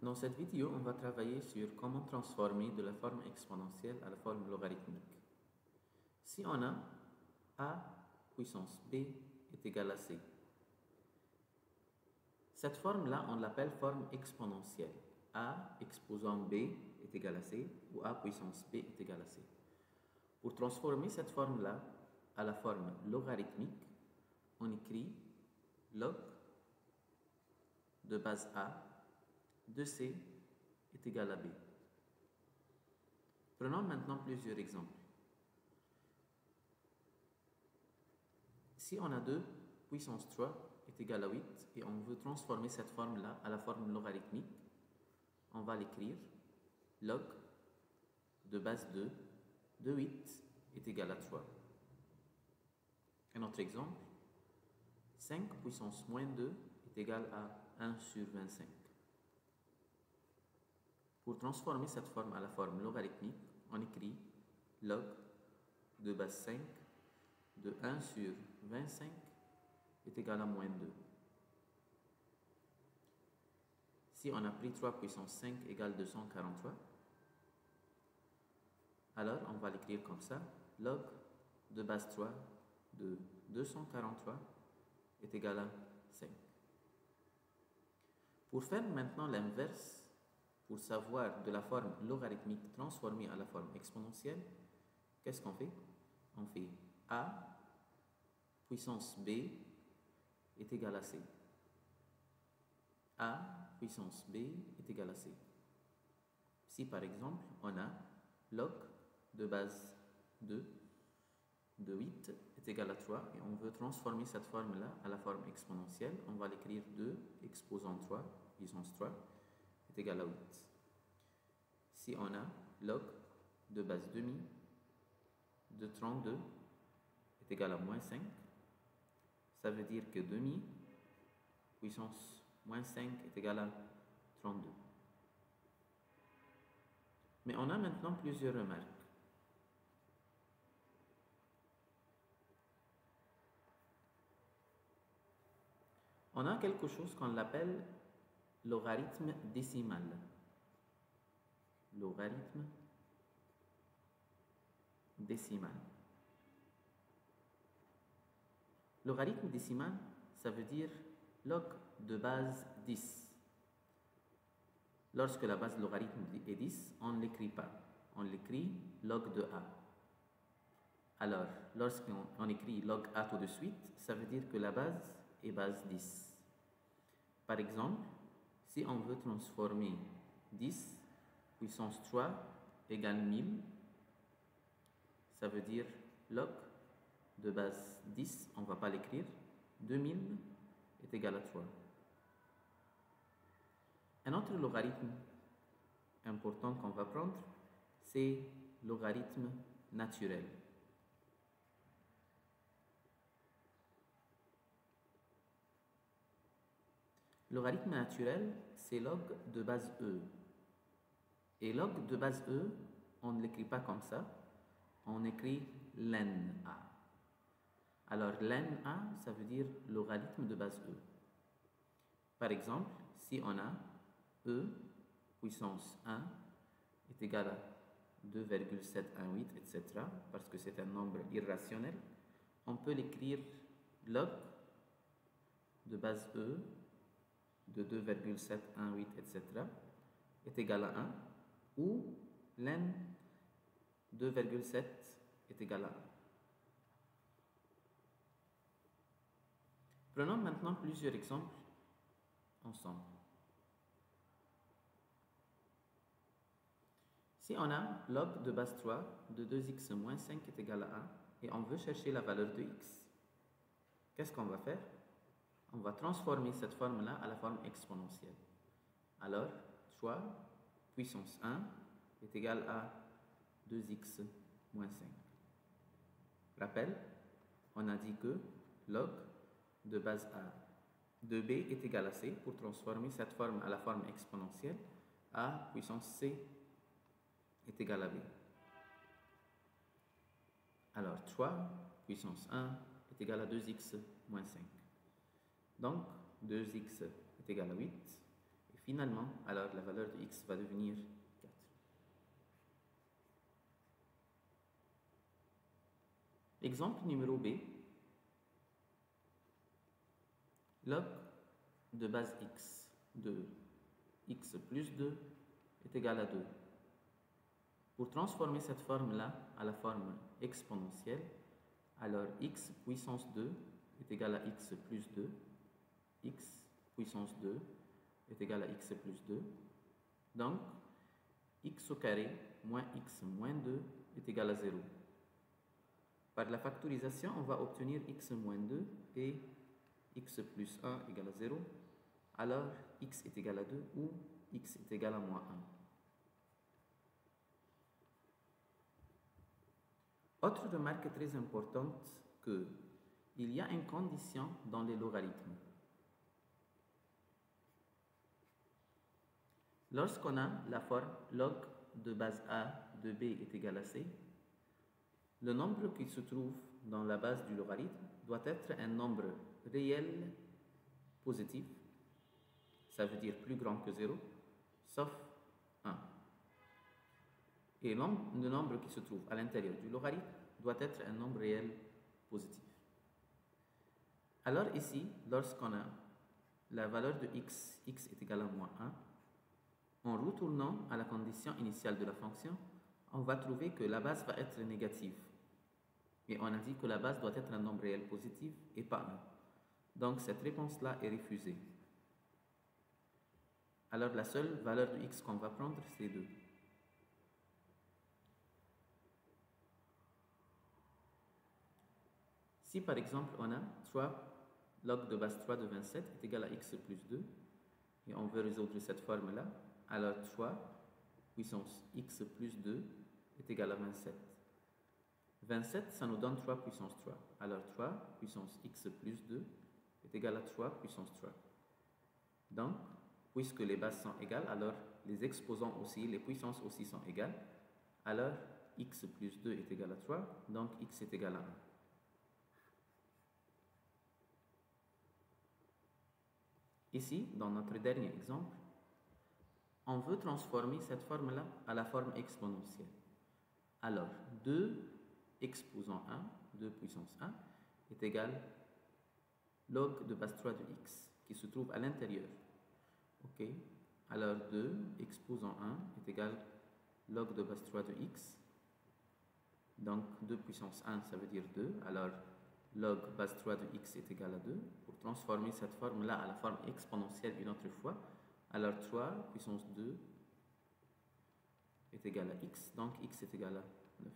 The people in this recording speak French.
Dans cette vidéo, on va travailler sur comment transformer de la forme exponentielle à la forme logarithmique. Si on a a puissance b est égal à c, cette forme-là, on l'appelle forme exponentielle. A exposant b est égal à c ou a puissance b est égal à c. Pour transformer cette forme-là à la forme logarithmique, on écrit log de base a de c est égal à b. Prenons maintenant plusieurs exemples. Si on a 2 puissance 3 est égal à 8 et on veut transformer cette forme-là à la forme logarithmique, on va l'écrire log de base 2 de 8 est égal à 3. Un autre exemple, 5 puissance moins 2 est égal à 1 sur 25. Pour transformer cette forme à la forme logarithmique, on écrit log de base 5 de 1 sur 25 est égal à moins 2. Si on a pris 3 puissance 5 égale 243, alors on va l'écrire comme ça, log de base 3 de 243 est égal à 5. Pour faire maintenant l'inverse, pour savoir de la forme logarithmique transformée à la forme exponentielle, qu'est-ce qu'on fait? On fait a puissance b est égal à c. A puissance b est égal à c. Si par exemple on a log de base 2 de 8 est égal à 3 et on veut transformer cette forme-là à la forme exponentielle, on va l'écrire 2 exposant 3 puissance 3 est égal à 8. Si on a log de base demi de 32 est égal à moins 5, ça veut dire que demi puissance moins 5 est égal à 32. Mais on a maintenant plusieurs remarques. On a quelque chose qu'on appelle logarithme décimal. Logarithme décimal. Logarithme décimal, ça veut dire log de base 10. Lorsque la base de logarithme est 10, on ne l'écrit pas. On l'écrit log de a. Alors, lorsqu'on écrit log a tout de suite, ça veut dire que la base est base 10. Par exemple, si on veut transformer 10 puissance 3 égale 1000, ça veut dire log de base 10, on ne va pas l'écrire, 2000 est égal à 3. Un autre logarithme important qu'on va prendre, c'est logarithme naturel. Logarithme naturel, c'est log de base e. Et log de base e, on ne l'écrit pas comme ça, on écrit len a. Alors len a, ça veut dire logarithme de base e. Par exemple, si on a e puissance 1 est égal à 2,718, etc., parce que c'est un nombre irrationnel, on peut l'écrire log de base e de 2,718, etc., est égal à 1, ou len 2,7 est égal à 1. Prenons maintenant plusieurs exemples ensemble. Si on a log de base 3 de 2x moins 5 est égal à 1 et on veut chercher la valeur de x, qu'est-ce qu'on va faire? On va transformer cette forme-là à la forme exponentielle. Alors, 3 puissance 1 est égal à 2x moins 5. Rappel, on a dit que log de base a de b est égal à c. Pour transformer cette forme à la forme exponentielle, a puissance c est égal à b. Alors 3 puissance 1 est égal à 2x moins 5. Donc 2x est égal à 8. Et Finalement, alors la valeur de x va devenir 4. Exemple numéro B. Log de base x de x plus 2 est égal à 2. Pour transformer cette forme-là à la forme exponentielle, alors x puissance 2 est égal à x plus 2, x puissance 2 est égal à x plus 2. Donc, x au carré moins x moins 2 est égal à 0. Par la factorisation, on va obtenir x moins 2 et x plus 1 égale à 0. Alors, x est égal à 2 ou x est égal à moins 1. Autre remarque très importante que il y a une condition dans les logarithmes. Lorsqu'on a la forme log de base a de b est égal à c, le nombre qui se trouve dans la base du logarithme doit être un nombre réel positif, ça veut dire plus grand que 0, sauf 1. Et le nombre qui se trouve à l'intérieur du logarithme doit être un nombre réel positif. Alors ici, lorsqu'on a la valeur de x, x est égal à moins 1, en retournant à la condition initiale de la fonction, on va trouver que la base va être négative. Et on a dit que la base doit être un nombre réel positif et pas 1. Donc cette réponse-là est refusée. Alors la seule valeur de x qu'on va prendre, c'est 2. Si par exemple on a 3 log de base 3 de 27 est égal à x plus 2, et on veut résoudre cette forme-là, alors 3 puissance x plus 2 est égal à 27. 27, ça nous donne 3 puissance 3. Alors 3 puissance x plus 2 est égal à 3 puissance 3. Donc, puisque les bases sont égales, alors les exposants aussi, les puissances aussi sont égales. Alors, x plus 2 est égal à 3, donc x est égal à 1. Ici, dans notre dernier exemple, on veut transformer cette forme-là à la forme exponentielle. Alors, 2 exposant 1, 2 puissance 1, est égal log de base 3 de x, qui se trouve à l'intérieur. Ok, alors 2 exposant 1 est égal log de base 3 de x. Donc 2 puissance 1, ça veut dire 2. Alors log base 3 de x est égal à 2. Pour transformer cette forme-là à la forme exponentielle une autre fois, alors 3 puissance 2 est égal à x. Donc x est égal à 9.